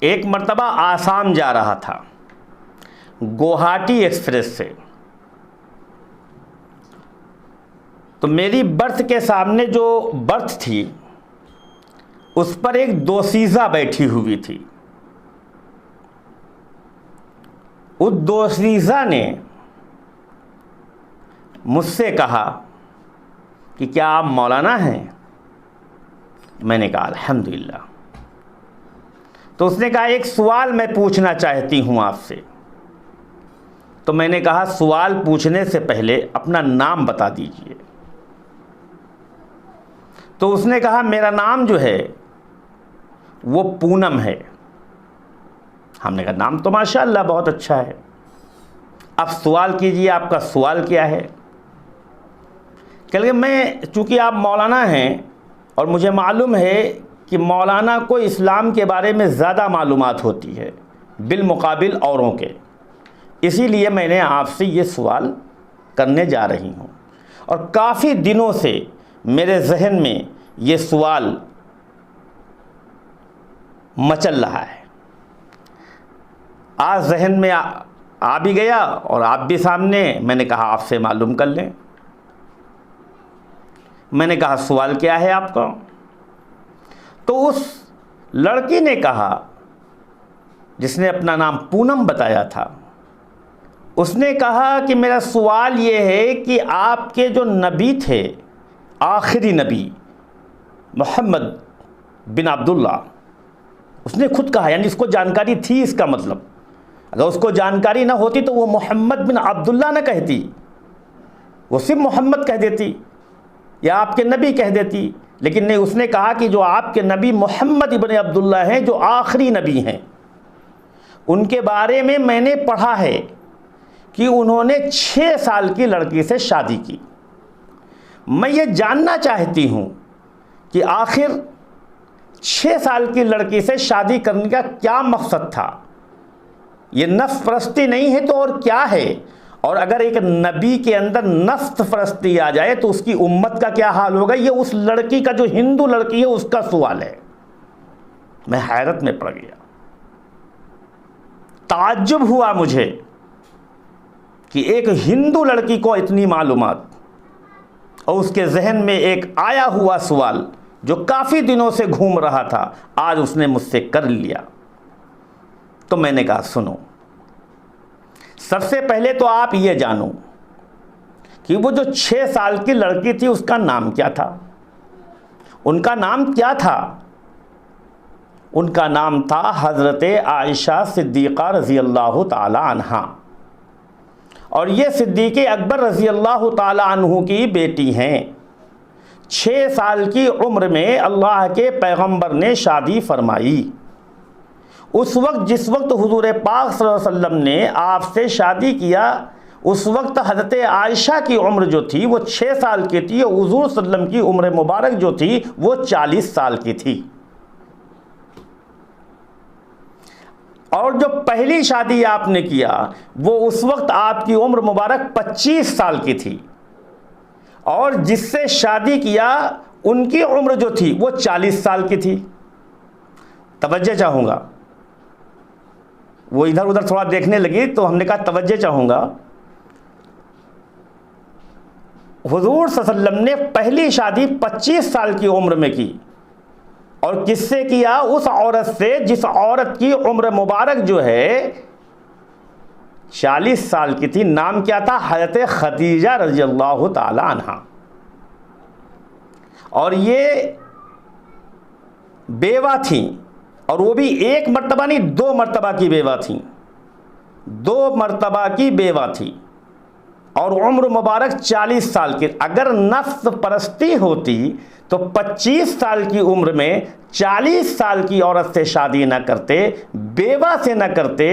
ایک مرتبہ آسام جا رہا تھا گوہاٹی ایکسپریس سے، تو میری برتھ کے سامنے جو برتھ تھی اس پر ایک دوشیزہ بیٹھی ہوئی تھی۔ اس دوشیزہ نے مجھ سے کہا کہ کیا آپ مولانا ہیں؟ میں نے کہا الحمدللہ۔ تو اس نے کہا ایک سوال میں پوچھنا چاہتی ہوں آپ سے۔ تو میں نے کہا سوال پوچھنے سے پہلے اپنا نام بتا دیجئے۔ تو اس نے کہا میرا نام جو ہے وہ پونم ہے۔ ہم نے کہا نام تو ماشاءاللہ بہت اچھا ہے، اب سوال کیجئے آپ کا سوال کیا ہے؟ کہ میں چونکہ آپ مولانا ہیں اور مجھے معلوم ہے کہ مولانا کو اسلام کے بارے میں زیادہ معلومات ہوتی ہے بالمقابل اوروں کے، اسی لیے میں نے آپ سے یہ سوال کرنے جا رہی ہوں، اور کافی دنوں سے میرے ذہن میں یہ سوال مچل رہا ہے۔ آج ذہن میں آ بھی گیا اور آپ بھی سامنے، میں نے کہا آپ سے معلوم کر لیں۔ میں نے کہا سوال کیا ہے آپ کا؟ تو اس لڑکی نے کہا، جس نے اپنا نام پونم بتایا تھا، اس نے کہا کہ میرا سوال یہ ہے کہ آپ کے جو نبی تھے، آخری نبی محمد بن عبداللہ، اس نے خود کہا، یعنی اس کو جانکاری تھی، اس کا مطلب اگر اس کو جانکاری نہ ہوتی تو وہ محمد بن عبداللہ نہ کہتی، وہ صرف محمد کہہ دیتی یا آپ کے نبی کہہ دیتی، لیکن نہیں، اس نے کہا کہ جو آپ کے نبی محمد ابن عبداللہ ہیں، جو آخری نبی ہیں، ان کے بارے میں نے پڑھا ہے کہ انہوں نے 6 سال کی لڑکی سے شادی کی۔ میں یہ جاننا چاہتی ہوں کہ آخر 6 سال کی لڑکی سے شادی کرنے کا کیا مقصد تھا؟ یہ نفس پرستی نہیں ہے تو اور کیا ہے؟ اور اگر ایک نبی کے اندر نفس پرستی آ جائے تو اس کی امت کا کیا حال ہوگا؟ یہ اس لڑکی کا، جو ہندو لڑکی ہے، اس کا سوال ہے۔ میں حیرت میں پڑ گیا، تعجب ہوا مجھے کہ ایک ہندو لڑکی کو اتنی معلومات، اور اس کے ذہن میں ایک آیا ہوا سوال جو کافی دنوں سے گھوم رہا تھا، آج اس نے مجھ سے کر لیا۔ تو میں نے کہا سنو، سب سے پہلے تو آپ یہ جانو کہ وہ جو 6 سال کی لڑکی تھی اس کا نام کیا تھا؟ ان کا نام کیا تھا؟ ان کا نام تھا حضرت عائشہ صدیقہ رضی اللہ تعالی عنہا، اور یہ صدیق اکبر رضی اللہ تعالی عنہ کی بیٹی ہیں۔ 6 سال کی عمر میں اللہ کے پیغمبر نے شادی فرمائی۔ اس وقت جس وقت حضور پاک صلی اللہ علیہ وسلم نے آپ سے شادی کیا، اس وقت حضرت عائشہ کی عمر جو تھی وہ 6 سال کی تھی، اور حضور صلی اللہ علیہ وسلم کی عمر مبارک جو تھی وہ 40 سال کی تھی۔ اور جو پہلی شادی آپ نے کیا وہ اس وقت آپ کی عمر مبارک 25 سال کی تھی، اور جس سے شادی کیا ان کی عمر جو تھی وہ 40 سال کی تھی۔ توجہ چاہوں گا، وہ ادھر ادھر تھوڑا دیکھنے لگی تو ہم نے کہا توجہ چاہوں گا۔ حضور صلی اللہ علیہ وسلم نے پہلی شادی 25 سال کی عمر میں کی، اور کس سے کیا؟ اس عورت سے جس عورت کی عمر مبارک جو ہے 40 سال کی تھی۔ نام کیا تھا؟ حضرت خدیجہ رضی اللہ تعالی عنہا۔ اور یہ بیوہ تھیں، اور وہ بھی ایک مرتبہ نہیں، 2 مرتبہ کی بیوہ تھیں، 2 مرتبہ کی بیوہ تھی، اور عمر مبارک 40 سال کی۔ اگر نفس پرستی ہوتی تو 25 سال کی عمر میں 40 سال کی عورت سے شادی نہ کرتے، بیوہ سے نہ کرتے،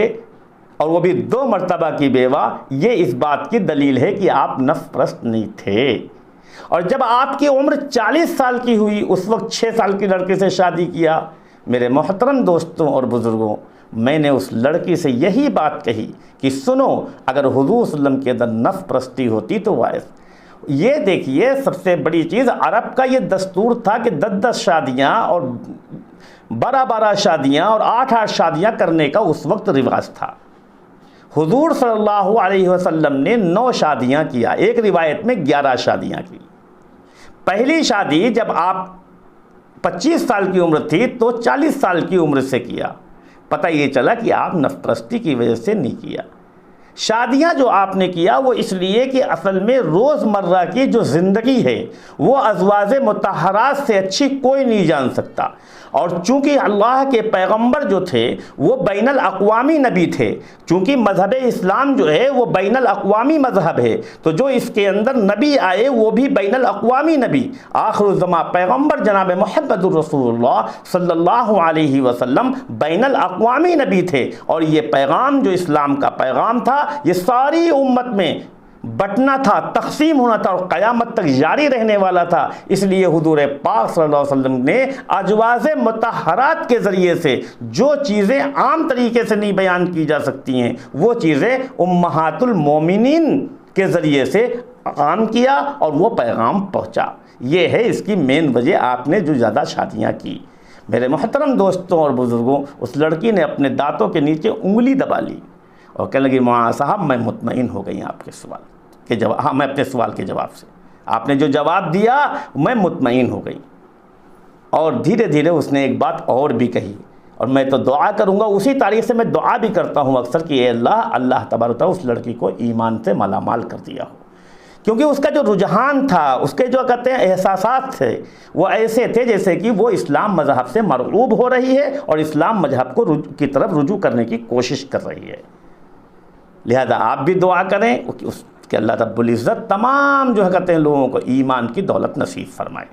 اور وہ بھی 2 مرتبہ کی بیوہ۔ یہ اس بات کی دلیل ہے کہ آپ نفس پرست نہیں تھے۔ اور جب آپ کی عمر 40 سال کی ہوئی، اس وقت 6 سال کی لڑکی سے شادی کیا۔ میرے محترم دوستوں اور بزرگوں، میں نے اس لڑکی سے یہی بات کہی کہ سنو، اگر حضور صلی اللہ علیہ وسلم کے اندر نفس پرستی ہوتی تو وائس یہ دیکھیے، سب سے بڑی چیز عرب کا یہ دستور تھا کہ 10 شادیاں اور 12 شادیاں اور 8 شادیاں کرنے کا اس وقت رواج تھا۔ حضور صلی اللہ علیہ وسلم نے 9 شادیاں کیا، ایک روایت میں 11 شادیاں کی۔ پہلی شادی جب آپ 25 سال کی عمر تھی تو 40 سال کی عمر سے کیا۔ پتہ یہ چلا کہ آپ نفس پرستی کی وجہ سے نہیں کیا۔ شادیاں جو آپ نے کیا وہ اس لیے کہ اصل میں روز مرہ کی جو زندگی ہے وہ ازواج مطہرات سے اچھی کوئی نہیں جان سکتا، اور چونکہ اللہ کے پیغمبر جو تھے وہ بین الاقوامی نبی تھے، چونکہ مذہب اسلام جو ہے وہ بین الاقوامی مذہب ہے، تو جو اس کے اندر نبی آئے وہ بھی بین الاقوامی نبی، آخر الزماں پیغمبر جناب محمد الرسول اللہ صلی اللہ علیہ وسلم بین الاقوامی نبی تھے، اور یہ پیغام جو اسلام کا پیغام تھا یہ ساری امت میں بٹنا تھا، تقسیم ہونا تھا، اور قیامت تک جاری رہنے والا تھا۔ اس لیے حضور پاک صلی اللہ علیہ وسلم نے ازواج مطہرات کے ذریعے سے جو چیزیں عام طریقے سے نہیں بیان کی جا سکتی ہیں وہ چیزیں امہات المومنین کے ذریعے سے عام کیا اور وہ پیغام پہنچا۔ یہ ہے اس کی مین وجہ، آپ نے جو زیادہ شادیاں کی۔ میرے محترم دوستوں اور بزرگوں، اس لڑکی نے اپنے دانتوں کے نیچے انگلی دبا لی اور کہنے لگی مولانا صاحب میں مطمئن ہو گئی آپ کے سوال کے جواب، ہاں میں اپنے سوال کے جواب سے، آپ نے جو جواب دیا میں مطمئن ہو گئی۔ اور دھیرے دھیرے اس نے ایک بات اور بھی کہی، اور میں تو دعا کروں گا، اسی تاریخ سے میں دعا بھی کرتا ہوں اکثر کہ اے اللہ تبارک و تعالیٰ اس لڑکی کو ایمان سے مالا مال کر دیا ہو، کیونکہ اس کا جو رجحان تھا، اس کے جو کہتے ہیں احساسات تھے وہ ایسے تھے جیسے کہ وہ اسلام مذہب سے مرغوب ہو رہی ہے اور اسلام مذہب کو کی طرف رجوع کرنے کی کوشش کر رہی ہے۔ لہذا آپ بھی دعا کریں کہ اللہ رب العزت تمام جو ہے کہتے ہیں لوگوں کو ایمان کی دولت نصیب فرمائے۔